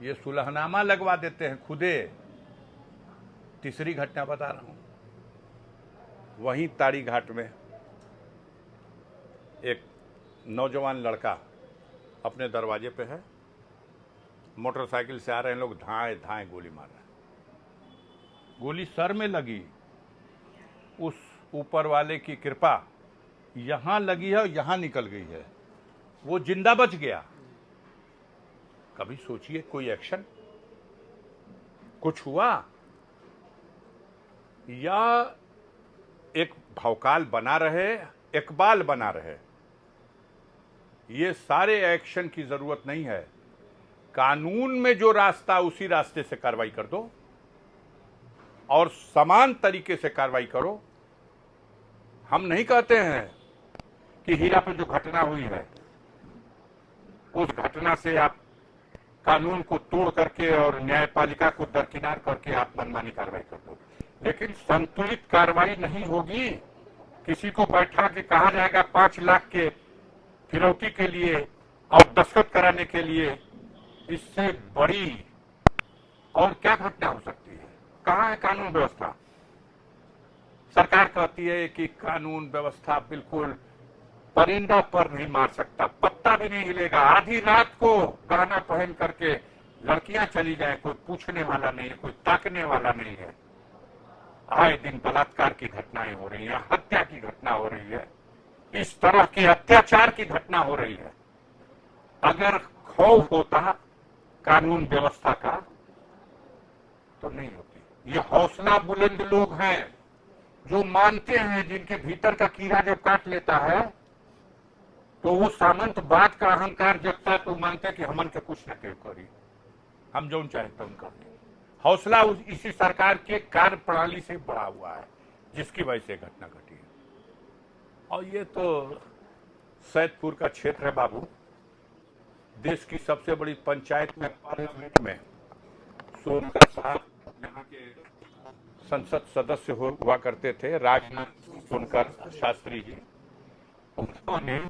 ये सुलहनामा लगवा देते हैं खुदे। तीसरी घटना बता रहा हूं, वहीं ताड़ी घाट में एक नौजवान लड़का अपने दरवाजे पे है, मोटरसाइकिल से आ रहे हैं लोग, धाए धाए गोली मार रहे हैं। गोली सर में लगी, उस ऊपर वाले की कृपा, यहां लगी है और यहां निकल गई है, वो जिंदा बच गया। कभी सोचिए कोई एक्शन कुछ हुआ, या एक भौकाल बना रहे, इकबाल बना रहे। ये सारे एक्शन की जरूरत नहीं है। कानून में जो रास्ता, उसी रास्ते से कार्रवाई कर दो और समान तरीके से कार्रवाई करो। हम नहीं कहते हैं कि हीरा पे जो घटना हुई है उस घटना से आप कानून को तोड़ करके और न्यायपालिका को दरकिनार करके आप मनमानी कार्रवाई कर दो, लेकिन संतुलित कार्रवाई नहीं होगी। किसी को बैठा के कहा जाएगा 5 लाख के फिरौती के लिए और दस्तखत कराने के लिए, इससे बड़ी और क्या घटना हो सकती है? कहां है कानून व्यवस्था? सरकार कहती है कि कानून व्यवस्था बिल्कुल परिंदा पर नहीं मार सकता, पत्ता भी नहीं हिलेगा। आधी रात को गहना पहन करके लड़कियां चली जाए, कोई पूछने वाला नहीं है, कोई ताकने वाला नहीं है। आए दिन बलात्कार की घटनाएं हो रही है, हत्या की घटना हो रही है, इस तरह के अत्याचार की घटना हो रही है। अगर खौफ होता कानून व्यवस्था का तो नहीं होती। ये हौसला बुलंद लोग हैं जो मानते हैं, जिनके भीतर का कीड़ा जब काट लेता है तो वो सामंतवाद का अहंकार जगता है, तो मानते हैं कि हमन के कुछ न करी, हम जो चाहते हैं उनका। हौसला इसी सरकार के कार्य प्रणाली से बढ़ा हुआ है, जिसकी वजह से घटना घटी है। और ये तो सैदपुर का क्षेत्र है बाबू, देश की सबसे बड़ी पंचायत में, पार्लियामेंट में सोनकर साहब यहाँ के संसद सदस्य हुआ करते थे, राजनाथ सोनकर शास्त्री जी। उन्होंने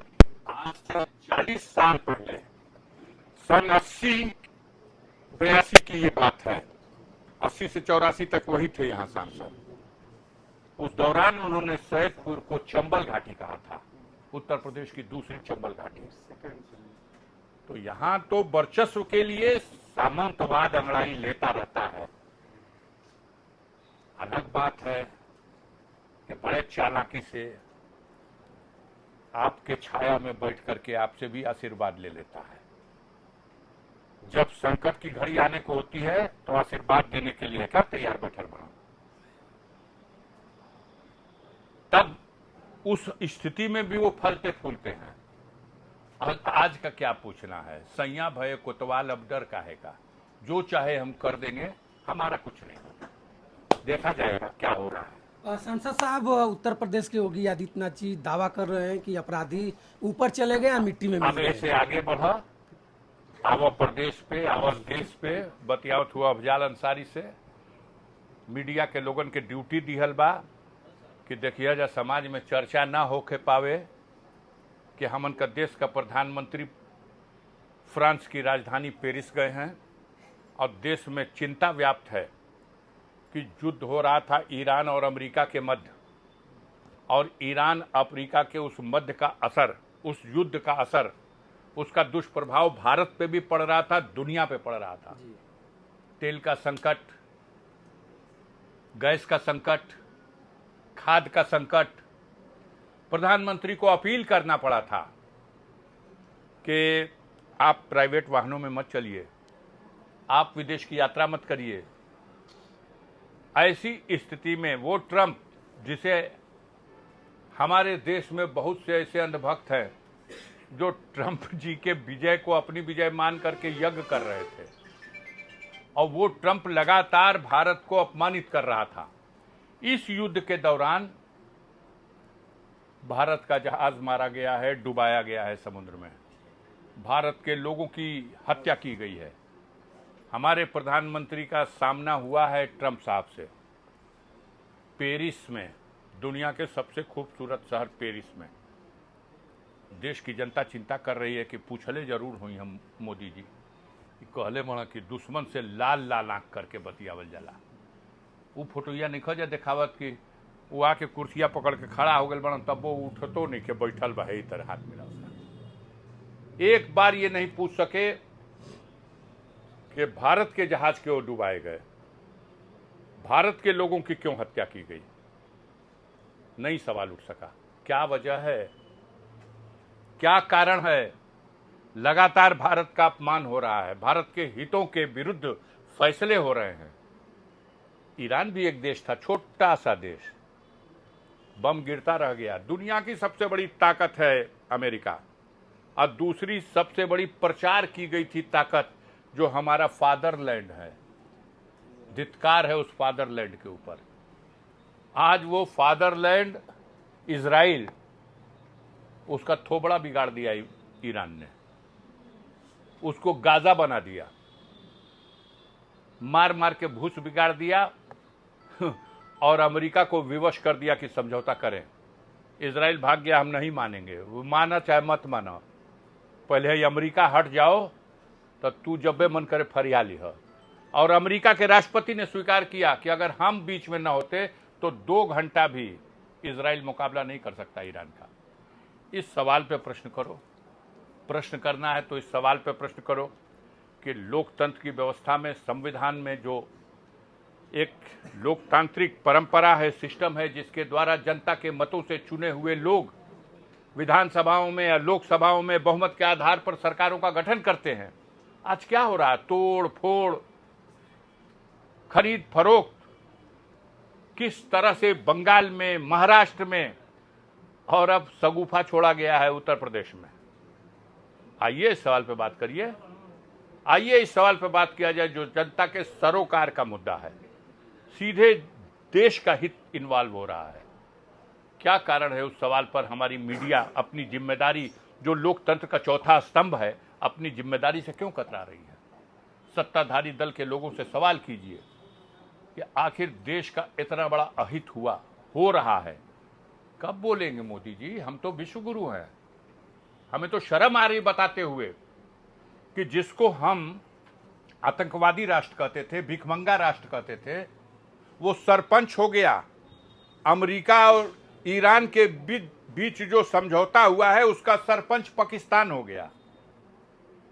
आज से 40 साल पहले, सन 80-82 की ये बात है, 80 से 84 तक वही थे यहाँ सांसद। उस दौरान उन्होंने सैदपुर को चंबल घाटी कहा था, उत्तर प्रदेश की दूसरी चंबल घाटी। तो यहां तो वर्चस्व के लिए सामंतवाद अंगड़ाई लेता रहता है। अलग बात है कि बड़े चालाकी से आपके छाया में बैठ करके आपसे भी आशीर्वाद ले लेता है। जब संकट की घड़ी आने को होती है तो आशीर्वाद देने के लिए क्या तैयार बैठल बना। तब उस स्थिति में भी वो फलते फूलते हैं। आज का क्या पूछना है? सैया भय कोतवाल अब डर काहे का, जो चाहे हम कर देंगे, हमारा कुछ नहीं होगा, देखा जाएगा क्या हो रहा है। सांसद साहब, उत्तर प्रदेश के योगी आदित्यनाथ जी दावा कर रहे हैं कि अपराधी ऊपर चले गए या मिट्टी में मिल अब गए। ऐसे आगे बढ़ा, आवा प्रदेश पे, आवा देश पे बतियावत हुआ अफजाल अंसारी से। मीडिया के लोगन के ड्यूटी दिहल बा कि देखिए जा समाज में चर्चा ना होके पावे कि हमन का देश का प्रधानमंत्री फ्रांस की राजधानी पेरिस गए हैं और देश में चिंता व्याप्त है कि युद्ध हो रहा था ईरान और अमेरिका के मध्य, और ईरान अफ्रीका के उस मध्य का असर, उस युद्ध का असर, उसका दुष्प्रभाव भारत पे भी पड़ रहा था, दुनिया पे पड़ रहा था। तेल का संकट, गैस का संकट, खाद का संकट। प्रधानमंत्री को अपील करना पड़ा था कि आप प्राइवेट वाहनों में मत चलिए, आप विदेश की यात्रा मत करिए। ऐसी स्थिति में वो ट्रंप, जिसे हमारे देश में बहुत से ऐसे अंधभक्त हैं जो ट्रंप जी के विजय को अपनी विजय मान करके यज्ञ कर रहे थे, और वो ट्रंप लगातार भारत को अपमानित कर रहा था। इस युद्ध के दौरान भारत का जहाज मारा गया है, डुबाया गया है समुद्र में, भारत के लोगों की हत्या की गई है। हमारे प्रधानमंत्री का सामना हुआ है ट्रंप साहब से पेरिस में, दुनिया के सबसे खूबसूरत शहर पेरिस में। देश की जनता चिंता कर रही है कि पूछले जरूर हुई हम मोदी जी, कहले बड़ा कि दुश्मन से लाल लाल आंख करके बतियावल जाला। वो फोटोया नहीं खजा देखावत कि वो आके कुर्सिया पकड़ के खड़ा हो गए बड़ा, तब वो उठतो नहीं के बैठल बा ही तरह हाथ मिला। एक बार ये नहीं पूछ सके कि भारत के जहाज क्यों डुबाए गए, भारत के लोगों की क्यों हत्या की गई, नहीं सवाल उठ सका। क्या वजह है, क्या कारण है? लगातार भारत का अपमान हो रहा है, भारत के हितों के विरुद्ध फैसले हो रहे हैं। ईरान भी एक देश था, छोटा सा देश, बम गिरता रह गया। दुनिया की सबसे बड़ी ताकत है अमेरिका, और दूसरी सबसे बड़ी प्रचार की गई थी ताकत जो हमारा फादरलैंड है। धिक्कार है उस फादरलैंड के ऊपर। आज वो फादरलैंड इजराइल, उसका थोबड़ा बिगाड़ दिया ईरान ने, उसको गाजा बना दिया, मार मार के भूस बिगाड़ दिया और अमेरिका को विवश कर दिया कि समझौता करें। इजराइल भाग गया, हम नहीं मानेंगे। वो माना चाहे मत माना, पहले ही अमेरिका हट जाओ तो तू जब मन करे फरिया लिह। और अमेरिका के राष्ट्रपति ने स्वीकार किया कि अगर हम बीच में न होते तो 2 घंटा भी इजराइल मुकाबला नहीं कर सकता ईरान का। इस सवाल पे प्रश्न करो, प्रश्न करना है तो इस सवाल पे प्रश्न करो कि लोकतंत्र की व्यवस्था में, संविधान में जो एक लोकतांत्रिक परंपरा है, सिस्टम है, जिसके द्वारा जनता के मतों से चुने हुए लोग विधानसभाओं में या लोकसभाओं में बहुमत के आधार पर सरकारों का गठन करते हैं, आज क्या हो रहा है? तोड़ फोड़, खरीद फरोख्त, किस तरह से बंगाल में, महाराष्ट्र में, और अब सगुफा छोड़ा गया है उत्तर प्रदेश में। आइए इस सवाल पे बात करिए, आइए इस सवाल पे बात किया जाए जो जनता के सरोकार का मुद्दा है, सीधे देश का हित इन्वॉल्व हो रहा है। क्या कारण है? उस सवाल पर हमारी मीडिया अपनी जिम्मेदारी, जो लोकतंत्र का चौथा स्तंभ है, अपनी जिम्मेदारी से क्यों कतरा रही है? सत्ताधारी दल के लोगों से सवाल कीजिए कि आखिर देश का इतना बड़ा अहित हो रहा है, कब बोलेंगे मोदी जी? हम तो विश्वगुरु हैं, हमें तो शर्म आ रही बताते हुए कि जिसको हम आतंकवादी राष्ट्र कहते थे, भिखमंगा राष्ट्र कहते थे, वो सरपंच हो गया। अमेरिका और ईरान के बीच जो समझौता हुआ है उसका सरपंच पाकिस्तान हो गया।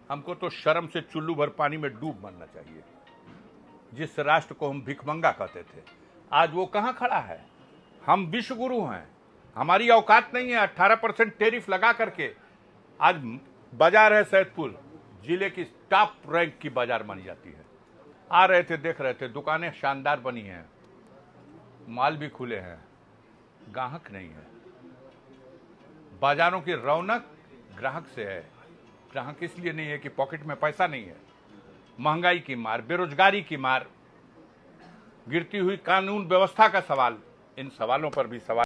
हमको तो शर्म से चुल्लू भर पानी में डूब मरना चाहिए। जिस राष्ट्र को हम भिखमंगा कहते थे, आज वो कहां खड़ा है? हम विश्वगुरु हैं, हमारी औकात नहीं है 18% टैरिफ लगा करके। आज बाजार है सैदपुर, जिले की टॉप रैंक की बाजार मानी जाती है। आ रहे थे, देख रहे थे, दुकानें शानदार बनी हैं, माल भी खुले हैं, ग्राहक नहीं है। बाजारों की रौनक ग्राहक से है। ग्राहक इसलिए नहीं है कि पॉकेट में पैसा नहीं है। महंगाई की मार, बेरोजगारी की मार, गिरती हुई कानून व्यवस्था का सवाल, इन सवालों पर भी सवाल